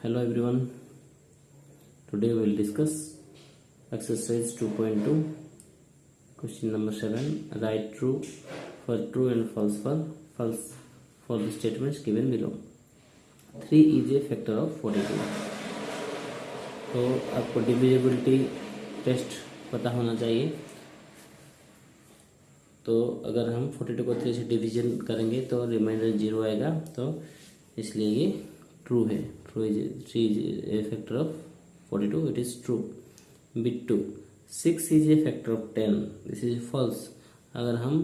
Hello everyone. Today we will discuss exercise 2.2 question number 7. Write true for true and false for the statements given below. 3 is a factor of 42. तो आपको divisibility test पता होना चाहिए। तो अगर हम 42 को 3 से डिवीजन करेंगे तो रिमाइंडर 0 आएगा, तो इसलिए ये ट्रू है। True is 3 is a factor of 42, it is true. Bit 2, 6 is a factor of 10, this is false. अगर हम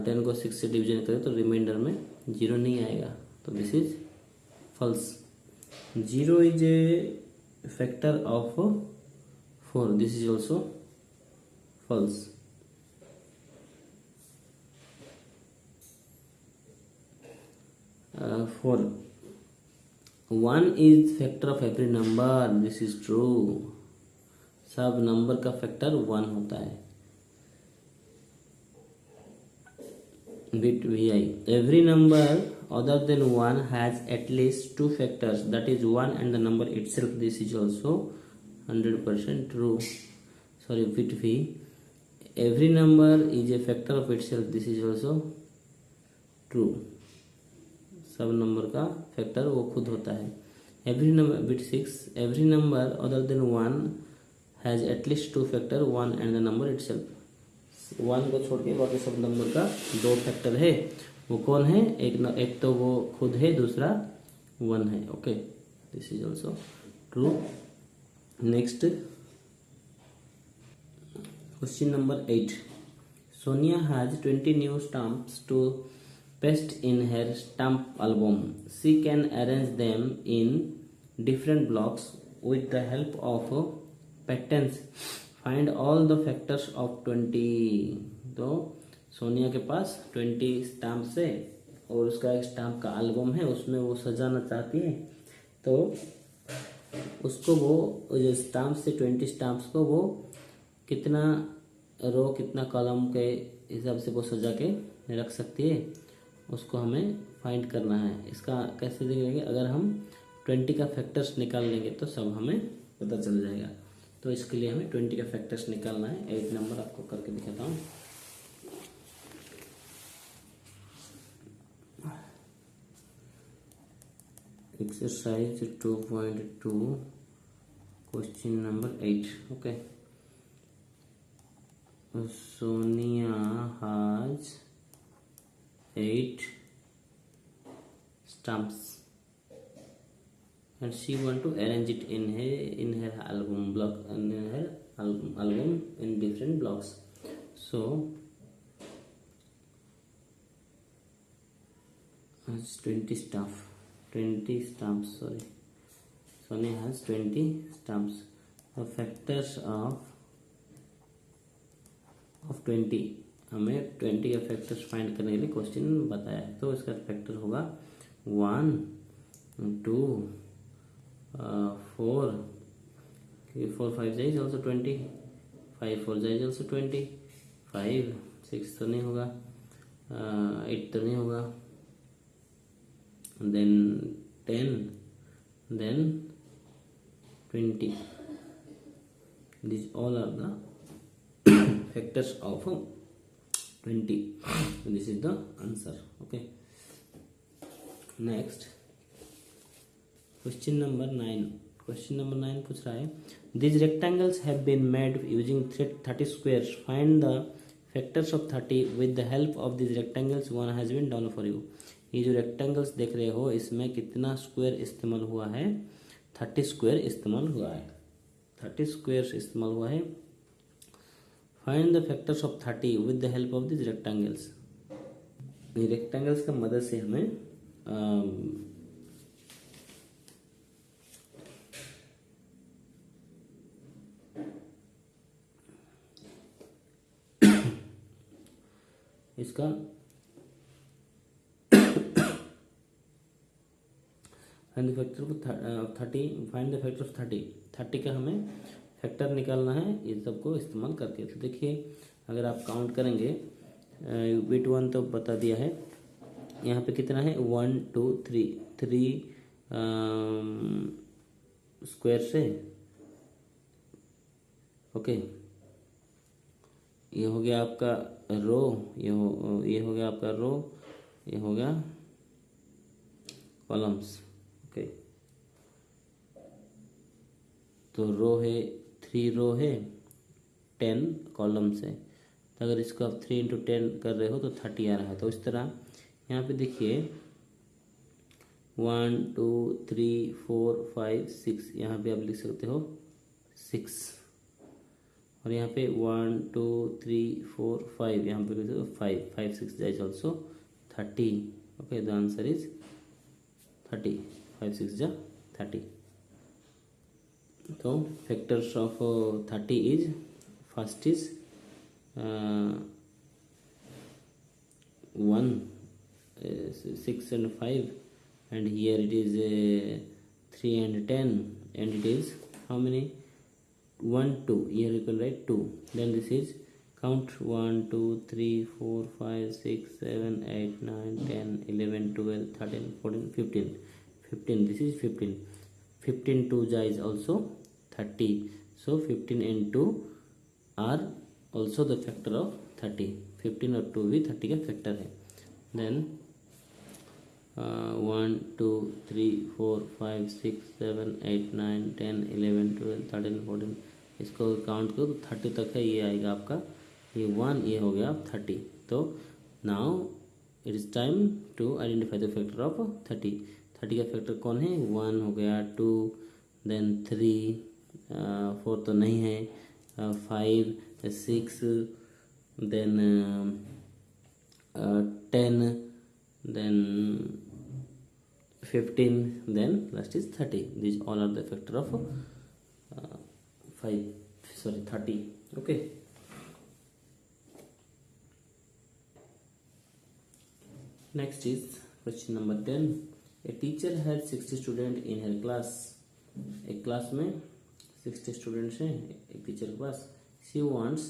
10 को 6 से डिवीजन करें तो रिमाइंडर में 0 नहीं आएगा, तो this is false. 0 is a factor of 4, this is also false. 4, 1 is factor of every number, this is true. सब नंबर का फैक्टर 1 होता है। Bit vi, every number other than 1 has at least 2 factors, that is 1 and the number itself, this is also 100% true. Sorry, bit v, every number is a factor of itself, this is also true. सब number का factor वो खुद होता है। Every number, bit 6, every number other than 1 has at least 2 factor, 1 and the number itself. 1 को छोड़ के बाकी सब नंबर का 2 फैक्टर है। वो कौन है? एक तो वो खुद है, दूसरा 1 है। Okay, this is also true. Next question number 8, Sonia has 20 new stamps to paste in her stamp album. She can arrange them in different blocks with the help of patterns. Find all the factors of 20. तो सोनिया के पास 20 stamps है और उसका एक stamp का album है, उसमें वो सजाना चाहती है। तो उसको वो जो स्टैम्प से 20 स्टैम्प्स को वो कितना रो कितना कॉलम के हिसाब से वो सजा के रख सकती है, उसको हमें फाइंड करना है। इसका कैसे देखेंगे? अगर हम 20 का फैक्टर्स निकाल लेंगे तो सब हमें पता चल जाएगा। तो इसके लिए हमें 20 का फैक्टर्स निकालना है। 8 नंबर आपको करके दिखाता हूँ। Exercise 2.2 question number 8। Okay, Sonia has 8 stamps and she want to arrange it in her album block, and in her album in different blocks. So has 20 stamps, sorry, Sonia has 20 stamps. The factors of 20, हमें 20 का factors find करने के लिए question बताया है। तो इसका factor होगा 1, 2, 4, 4 5 इज ऑल्सो 20, 5 4 इज ऑल्सो 20, 5 6 तो नहीं होगा, 8 तो नहीं होगा, then 10, then 20. These all are the factors of 20. So this is the answer. Okay, next question number 9. Question number 9 पूछ रहा है, these rectangles have been made using 30 squares. Find the factors of 30 with the help of these rectangles. One has been done for you. ये जो rectangles देख रहे हो, इसमें कितना स्क्वायर इस्तेमाल हुआ है? 30 स्क्वायर इस्तेमाल हुआ है। 30 स्क्वायर इस्तेमाल हुआ है। Find the factors of 30 with the help of this rectangles. ये रेक्टेंगल्स का मदद से हमें इसका find the factor of 30, find the factor of 30 का हमें फैक्टर निकालना है ये सबको इस्तेमाल करके। तो देखिए, अगर आप काउंट करेंगे, बिट 1 तो बता दिया है, यहाँ पे कितना है 1 2 3 3 स्क्वायर से। ओके, ये हो गया आपका रो, ये हो गया आपका रो, ये हो गया कॉलम्स। ओके, तो रो है 3 रो है 10 कॉलम्स है, तो अगर इसको आप 3 इंटू 10 कर रहे हो तो 30 आ रहा है। तो इस तरह यहाँ पे देखिए 1 2 3 4 5 6, यहाँ पे आप लिख सकते हो 6, और यहाँ पे 1 2 3 4 5, यहाँ पे लिख सकते हो 5 5 6 is also 30। Okay, the answer is 30, 5 6 जा 30। तो factors of 30 is, first is 1 6 and 5, and here it is 3 and 10, and it is how many? 1 2, here you can write 2. Then this is count 1 2 3 4 5 6 7 8 9 10 11 12 13 14 15 15, this is 15, 15 2 ja is also 30, so 15 and 2 are also the factor of 30, 15 और 2 भी 30 का factor है। Then 1 2 3 4 5 6 7 8 9 10 11 12 13 14, इसको count करो तो 30 तक है, ये आएगा आपका, ये 1, ये हो गया 30। तो now it is time to identify the factor of 30। 30 का फैक्टर कौन है? 1 हो गया, 2, देन 3, 4 तो नहीं है, 5 6, then 10, then 15, then last is 30. These all are the factor of 30. Okay. Next is question number 10. A teacher had 60 students in her class. एक class में 60 स्टूडेंट्स हैं एक टीचर के पास। She wants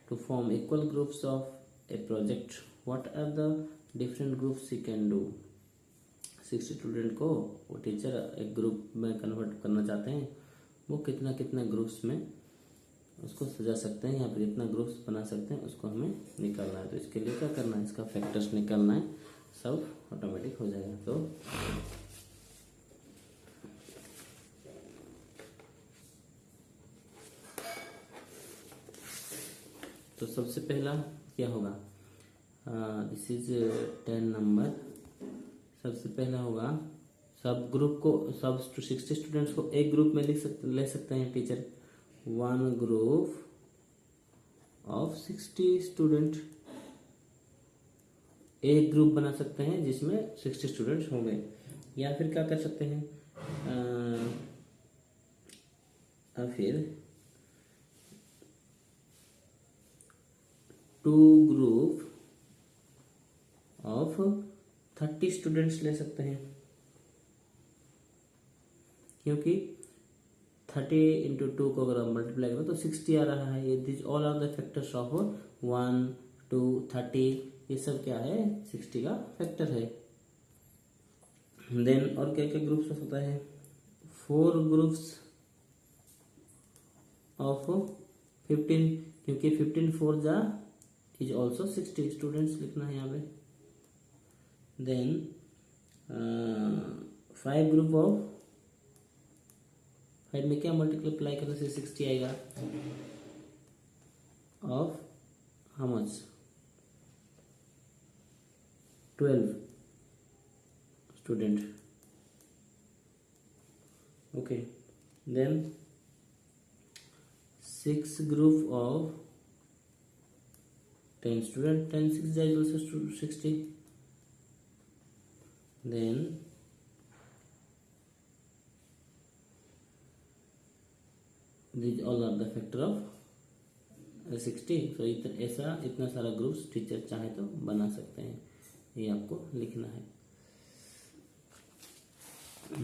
to form equal groups of a project. What are the different groups she can do? 60 student को वो teacher एक group में convert करना चाहते हैं, वो कितना कितना ग्रुप्स में उसको सजा सकते हैं, या फिर कितना ग्रुप्स बना सकते हैं, उसको हमें निकालना है। तो इसके लिए क्या करना है? इसका फैक्टर्स निकालना है, सब ऑटोमेटिक हो जाएगा। तो सबसे पहला क्या होगा? This is 10 number. सबसे पहला होगा सब ग्रुप को, सब 60 स्टूडेंट्स को एक ग्रुप में ले सकते हैं टीचर। 1 ग्रुप ऑफ 60 स्टूडेंट, एक ग्रुप बना सकते हैं जिसमें 60 स्टूडेंट्स होंगे। या फिर क्या कर सकते हैं? फिर 2 ग्रुप ऑफ 30 स्टूडेंट्स ले सकते हैं, क्योंकि 30 इंटू 2 को अगर हम मल्टीप्लाई करें तो 60 आ रहा है। ये this all are the factors of 1 2 30, ये सब क्या है? 60 का फैक्टर है। देन और क्या क्या ग्रुप्स हो सकता है? 4 ग्रुप्स ऑफ 15, क्योंकि 15 4 जा इज ऑल्सो 60 स्टूडेंट्स लिखना है यहाँ पे। देन 5 ग्रुप ऑफ 5 में क्या मल्टीप्लाई करने से 60 आएगा? Of how much? 12 student. Okay, then 6 group of 10 student, 10 6 is also 60. Then these all are the factor of 60. So इतना सारा ग्रुप्स टीचर चाहे तो बना सकते हैं, ये आपको लिखना है।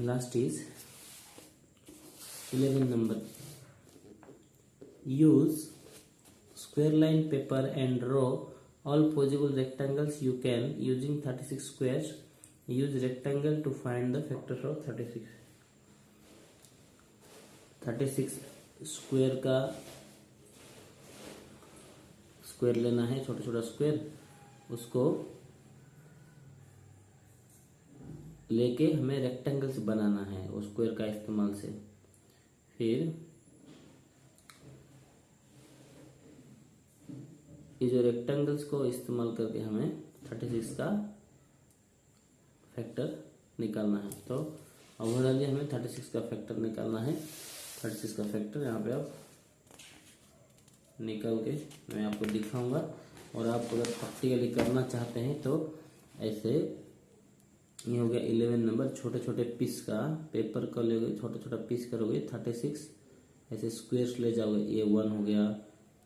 Last is 11 number. Use square line paper and draw all possible rectangles you can using 36 squares. Use rectangle to find the factors of 36. 36 square का स्क्वायर लेना है, छोटा छोटा स्क्वायर, उसको लेके हमें रेक्टेंगल्स बनाना है उस स्क्वायर का इस्तेमाल से। फिर ये जो रेक्टेंगल्स को इस्तेमाल करके हमें 36 का फैक्टर निकालना है। तो ओवरऑल हमें 36 का फैक्टर निकालना है। 36 का फैक्टर यहाँ पे आप निकाल के मैं आपको दिखाऊंगा, और आप अगर प्रैक्टिकली करना चाहते हैं तो ऐसे ये हो गया 11 नंबर, छोटे छोटे पीस का पेपर का लोगे, छोटा छोटा पीस करोगे 36, ऐसे स्क्वायर्स ले जाओगे, ये 1 हो गया,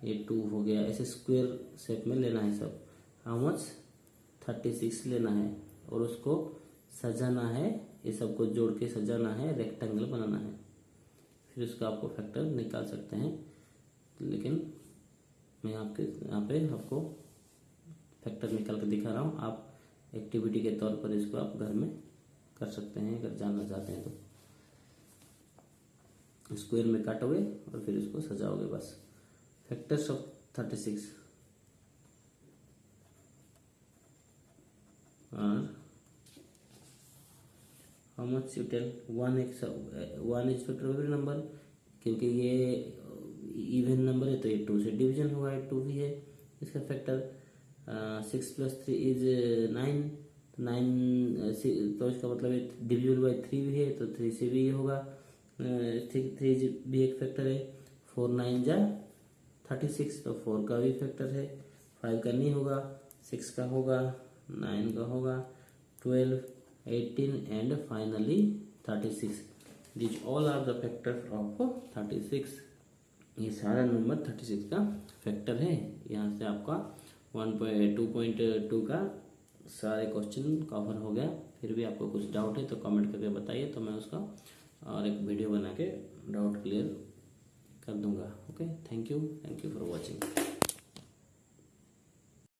ये 2 हो गया, ऐसे स्क्वायर शेप में लेना है सब। हाउ मच 36 लेना है और उसको सजाना है, ये सबको जोड़ के सजाना है, रेक्टेंगल बनाना है, फिर उसका आपको फैक्टर निकाल सकते हैं। लेकिन मैं यहाँ पे आपको फैक्टर निकाल के दिखा रहा हूँ, आप एक्टिविटी के तौर पर इसको आप घर में कर सकते हैं अगर जानना चाहते हैं तो। स्क्वायर में काटोगे और फिर इसको सजाओगे बस। फैक्टर्स ऑफ 36 और how much you tell 1 is factor of every number, क्योंकि ये इवन नंबर है तो ये 2 से डिवीजन होगा, 2 भी है इसका फैक्टर। 6 + 3 इज 9, 9 तो इसका मतलब डिविजिबल बाई 3 भी है तो 3 से भी ये होगा। 3 भी एक फैक्टर है। 4 9 जा 36 तो 4 का भी फैक्टर है। 5 का नहीं होगा, 6 का होगा, 9 का होगा, 12, 18 and finally 36। This all are the factor of 36। ये सारा नंबर 36 का फैक्टर है। यहाँ से आपका 2.2 का सारे क्वेश्चन कवर हो गया। फिर भी आपको कुछ डाउट है तो कमेंट करके बताइए, तो मैं उसका और एक वीडियो बना के डाउट क्लियर कर दूंगा। Okay, thank you for watching.